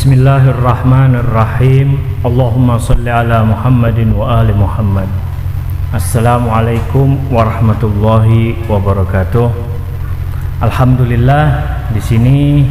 Bismillahirrahmanirrahim. Allahumma salli ala Muhammadin wa ali Muhammad. Assalamualaikum warahmatullahi wabarakatuh. Alhamdulillah, di sini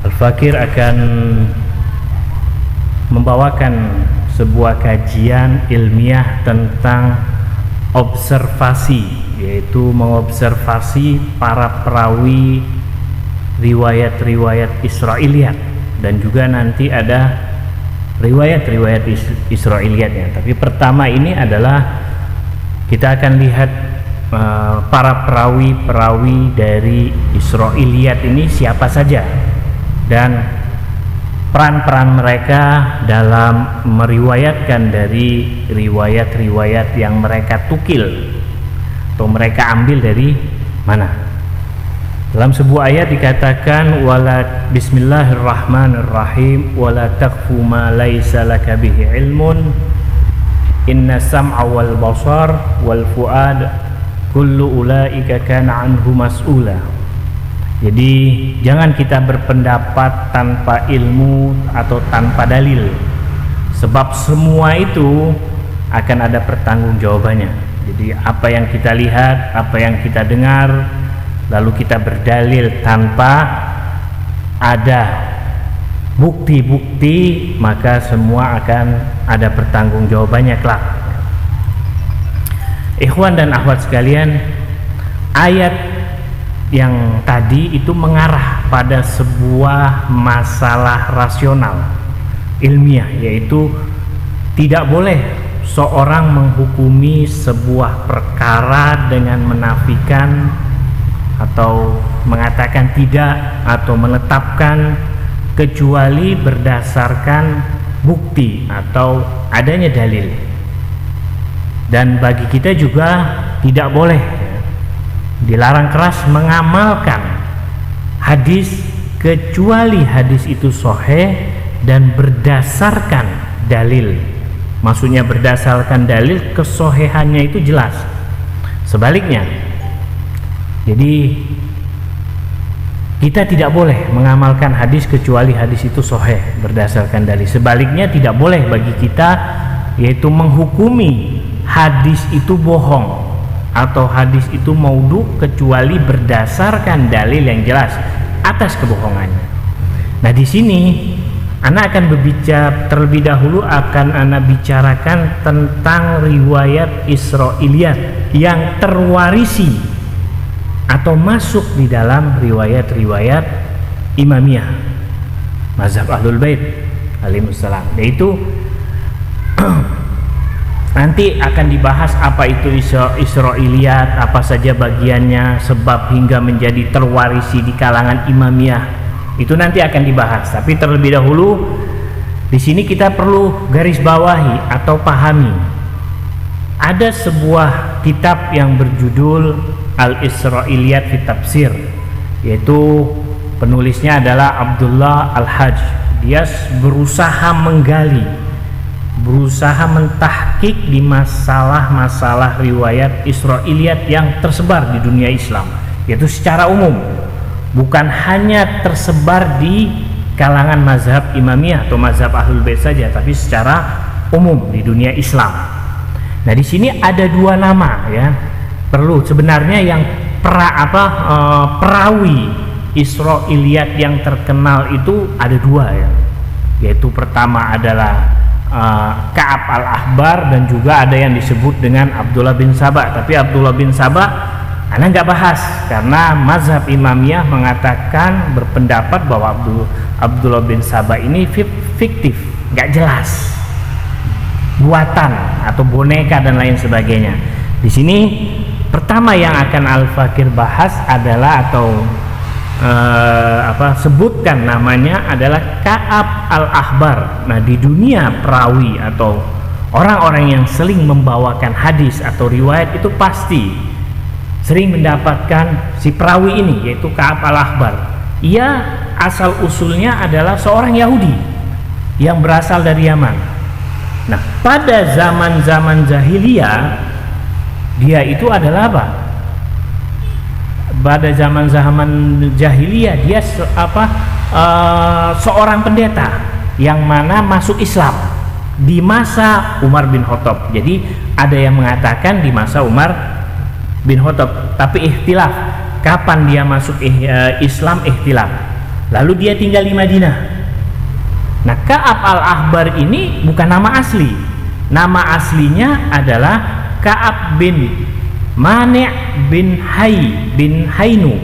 Al-Fakir akan membawakan sebuah kajian ilmiah tentang observasi, yaitu mengobservasi para perawi riwayat-riwayat Israiliyat, dan juga nanti ada riwayat-riwayat Israiliyatnya. Tapi pertama ini adalah kita akan lihat para perawi-perawi dari Israiliyat ini siapa saja dan peran-peran mereka dalam meriwayatkan dari riwayat-riwayat yang mereka tukil atau mereka ambil dari mana. Dalam sebuah ayat dikatakan wala bismillahirrahmanirrahim wala taqfu ma laisa laka bihi ilmun inna sam'a wal basar wal fuad kullu ulaika kana anhu mas'ula. Jadi jangan kita berpendapat tanpa ilmu atau tanpa dalil, sebab semua itu akan ada pertanggungjawabannya. Jadi apa yang kita lihat, apa yang kita dengar, lalu kita berdalil tanpa ada bukti-bukti, maka semua akan ada pertanggungjawabannya kelak. Ikhwan dan akhwat sekalian, ayat yang tadi itu mengarah pada sebuah masalah rasional ilmiah, yaitu tidak boleh seorang menghukumi sebuah perkara dengan menafikan atau mengatakan tidak atau menetapkan kecuali berdasarkan bukti atau adanya dalil. Dan bagi kita juga tidak boleh, dilarang keras mengamalkan hadis kecuali hadis itu sahih dan berdasarkan dalil. Maksudnya berdasarkan dalil, kesohihannya itu jelas. Sebaliknya, jadi kita tidak boleh mengamalkan hadis kecuali hadis itu sahih berdasarkan dalil. Sebaliknya tidak boleh bagi kita, yaitu menghukumi hadis itu bohong atau hadis itu maudhu kecuali berdasarkan dalil yang jelas atas kebohongannya. Nah, di sini ana akan berbicara terlebih dahulu, akan ana bicarakan tentang riwayat Israiliyat yang terwarisi atau masuk di dalam riwayat-riwayat Imamiyah, mazhab Ahlul Bait alaihissalam. Yaitu nanti akan dibahas apa itu Israiliyat, apa saja bagiannya, sebab hingga menjadi terwarisi di kalangan Imamiyah. Itu nanti akan dibahas. Tapi terlebih dahulu di sini kita perlu garis bawahi atau pahami. Ada sebuah kitab yang berjudul Al-Israiliyat fi Tafsir, yaitu penulisnya adalah Abdullah Al-Hajj. Dia berusaha mentahkik di masalah-masalah riwayat Israiliyat yang tersebar di dunia Islam, yaitu secara umum, bukan hanya tersebar di kalangan mazhab Imamiyah atau mazhab Ahlul Bait saja, tapi secara umum di dunia Islam. Nah, di sini ada dua nama, ya. Perlu sebenarnya yang perawi Israiliyat yang terkenal itu ada dua, ya. Yaitu pertama adalah Ka'ab al-Ahbar, dan juga ada yang disebut dengan Abdullah bin Saba. Tapi Abdullah bin Saba ana nggak bahas karena mazhab Imamiyah mengatakan, berpendapat bahwa Abdullah bin Saba ini fiktif, nggak jelas, buatan atau boneka dan lain sebagainya. Di sini pertama yang akan Al-Fakir bahas adalah sebutkan namanya adalah Ka'ab al-Ahbar. Nah, di dunia perawi atau orang-orang yang sering membawakan hadis atau riwayat itu pasti sering mendapatkan si perawi ini, yaitu Ka'ab al-Ahbar. Ia asal usulnya adalah seorang Yahudi yang berasal dari Yaman. Nah, pada zaman-zaman jahiliyah dia itu adalah apa? Pada zaman-zaman jahiliyah dia seorang pendeta yang mana masuk Islam di masa Umar bin Khattab. Jadi ada yang mengatakan di masa Umar bin Khattab, tapi ikhtilaf kapan dia masuk Islam, ikhtilaf. Lalu dia tinggal di Madinah. Nah, Ka'ab al-Ahbar ini bukan nama asli. Nama aslinya adalah Ka'ab bin Mani' bin Hainu.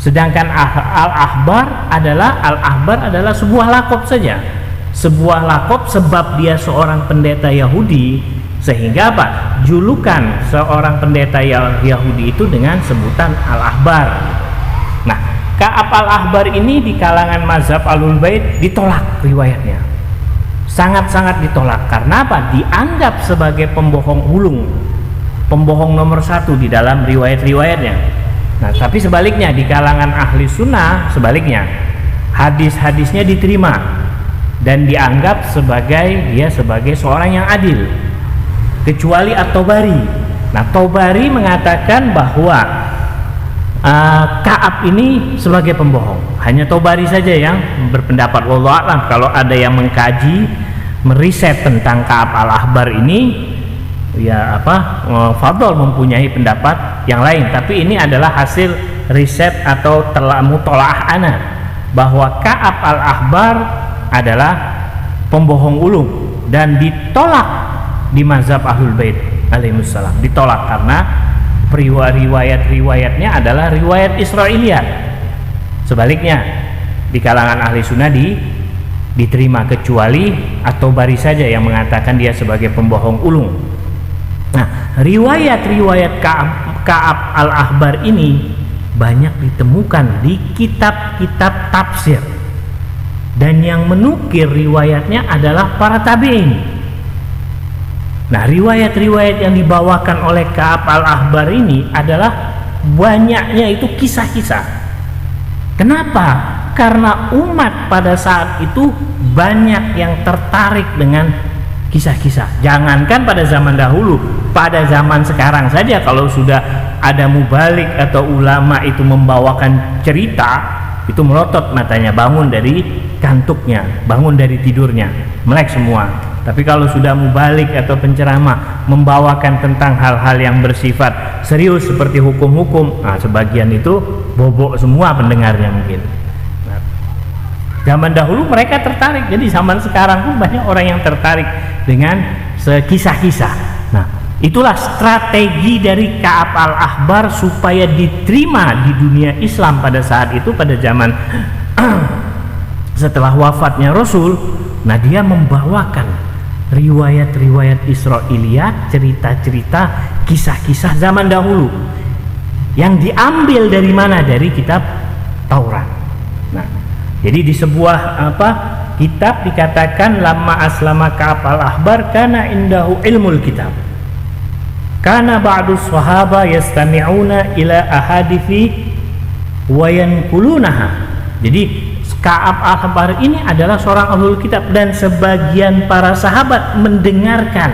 Sedangkan al-Ahbar adalah sebuah lakop saja. Sebuah lakop sebab dia seorang pendeta Yahudi, sehingga apa? Julukan seorang pendeta Yahudi itu dengan sebutan al-Ahbar. Nah, Ka'ab al-Ahbar ini di kalangan mazhab Ahlul Bait ditolak riwayatnya. Sangat-sangat ditolak. Karena apa? Dianggap sebagai pembohong ulung, pembohong nomor 1 di dalam riwayat-riwayatnya. Nah, tapi sebaliknya di kalangan ahli sunnah, sebaliknya hadis-hadisnya diterima dan dianggap sebagai seorang yang adil, kecuali At-Tabari. Nah, Tabari mengatakan bahwa Ka'ab ini sebagai pembohong. Hanya Tabari saja yang berpendapat. Wallahu a'lam. Kalau ada yang mengkaji, meriset tentang Ka'ab al-Ahbar ini, ya fadol mempunyai pendapat yang lain. Tapi ini adalah hasil riset atau mutolaah ana, bahwa Ka'ab al-Ahbar adalah pembohong ulung dan ditolak di mazhab Ahlul Bait alaihissalam. Ditolak karena riwayat-riwayatnya adalah riwayat Israiliyat. Sebaliknya di kalangan ahli sunnah diterima, kecuali At-Tabari saja yang mengatakan dia sebagai pembohong ulung. Nah, riwayat-riwayat Ka'ab al-Ahbar ini banyak ditemukan di kitab-kitab tafsir, dan yang menukil riwayatnya adalah para tabi'in. Nah, riwayat-riwayat yang dibawakan oleh Ka'ab al-Ahbar ini adalah banyaknya itu kisah-kisah. Kenapa? Karena umat pada saat itu banyak yang tertarik dengan kisah-kisah. Jangankan pada zaman dahulu, pada zaman sekarang saja kalau sudah ada mubalik atau ulama itu membawakan cerita, itu melotot matanya, bangun dari kantuknya, bangun dari tidurnya, melek semua. Tapi kalau sudah mubalik atau penceramah membawakan tentang hal-hal yang bersifat serius seperti hukum-hukum, nah sebagian itu bobok semua pendengarnya mungkin. Nah, zaman dahulu mereka tertarik, jadi zaman sekarang pun banyak orang yang tertarik dengan kisah-kisah. Nah, itulah strategi dari Ka'ab al-Ahbar supaya diterima di dunia Islam pada saat itu, pada zaman setelah wafatnya Rasul. Nah, dia membawakan riwayat-riwayat Israiliyat, cerita-cerita, kisah-kisah zaman dahulu yang diambil dari mana? Dari kitab Taurat. Nah, jadi di sebuah kitab dikatakan lamma aslama Ka'ab al-Ahbar kana indahu ilmul kitab. Kana ba'du sahaba yastami'una ila ahadithi wa yanqulunaha. Jadi Ka'ab al-Ahbar ini adalah seorang ahlul kitab, dan sebagian para sahabat mendengarkan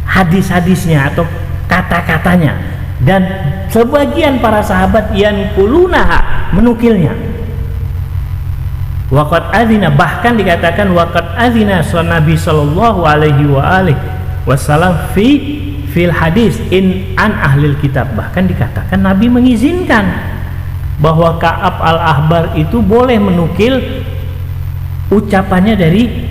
hadis-hadisnya atau kata-katanya, dan sebagian para sahabat yanqulunaha, menukilnya. Waqad adzina, bahkan dikatakan waqad adzina Nabi sallallahu alaihi wasallam fil hadis in an ahlil kitab. Bahkan dikatakan Nabi mengizinkan bahwa Ka'ab al-Ahbar itu boleh menukil ucapannya dari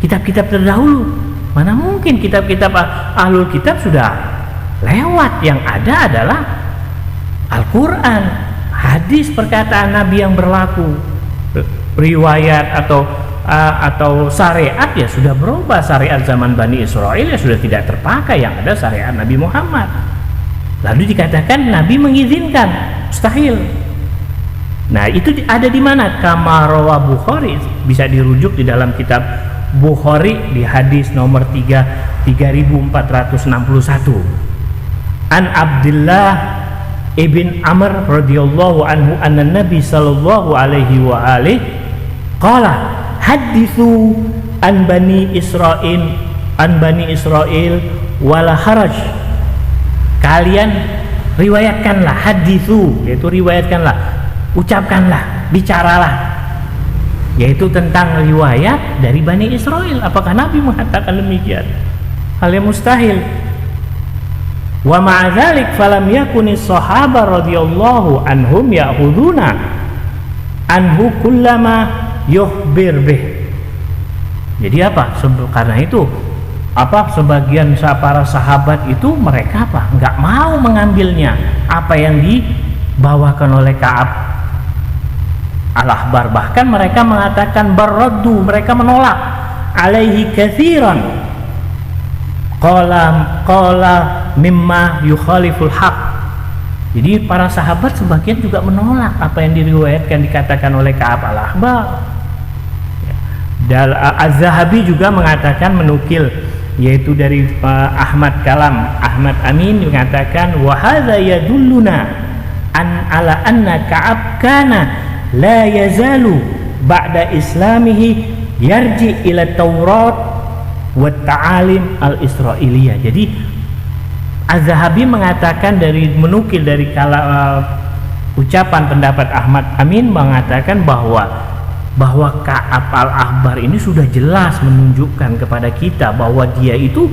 kitab-kitab terdahulu. Mana mungkin kitab-kitab ahlul kitab sudah lewat, yang ada adalah Al-Quran, hadis perkataan Nabi yang berlaku. Riwayat atau syariat ya sudah berubah. Syariat zaman Bani Israel ya sudah tidak terpakai, yang ada syariat Nabi Muhammad. Lalu dikatakan Nabi mengizinkan, mustahil. Nah, itu ada di mana? Kama rawa Bukhari, bisa dirujuk di dalam kitab Bukhari di hadis nomor 3461. An Abdullah ibn Amr radhiyallahu anhu anna Nabi sallallahu alaihi wa alihi qala hadithu an bani Israil wala haraj. Kalian riwayatkanlah, hadithu yaitu riwayatkanlah, ucapkanlah, bicaralah yaitu tentang riwayat dari Bani Israel. Apakah Nabi mengatakan demikian? Hal yang mustahil. Wa ma'a dzalik falam yakunis sahaba radhiyallahu anhum ya'khuduna anhu kullama yukhbir bih. Jadi apa? Karena itu sebagian para sahabat itu mereka enggak mau mengambilnya apa yang dibawakan oleh Ka'ab al-Ahbar. Bahkan mereka mengatakan baraddu, mereka menolak alaihi katsiran. Qala mimma yukhaliful haq. Jadi para sahabat sebagian juga menolak apa yang diriwayatkan dikatakan oleh Ka'ab al-Ahbar. Dan Az-Zahabi juga mengatakan, menukil yaitu dari Ahmad Amin mengatakan wa hadza yadulluna ala anna Ka'ab kana la yazalu ba'da islamihi yarji ila Taurat wa ta'alim al-Israiliyah. Jadi Az-Zahabi mengatakan menukil dari ucapan pendapat Ahmad Amin mengatakan bahwa Ka'ab al-Ahbar ini sudah jelas menunjukkan kepada kita bahwa dia itu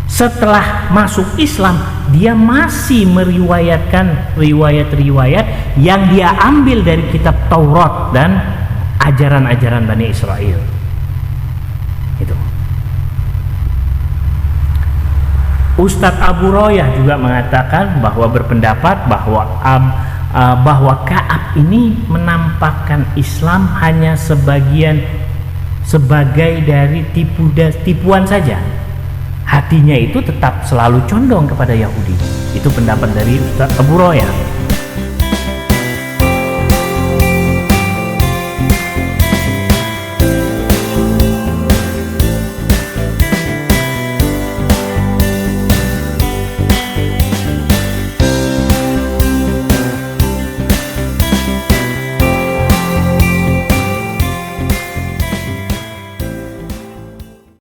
setelah masuk Islam dia masih meriwayatkan riwayat-riwayat yang dia ambil dari kitab Taurat dan ajaran-ajaran Bani Israel. Itu. Ustadz Abu Royah juga mengatakan berpendapat bahwa Ka'ab ini menampakkan Islam hanya sebagai dari tipuan saja. Hatinya itu tetap selalu condong kepada Yahudi. Itu pendapat dari Ustadz Abu Royah.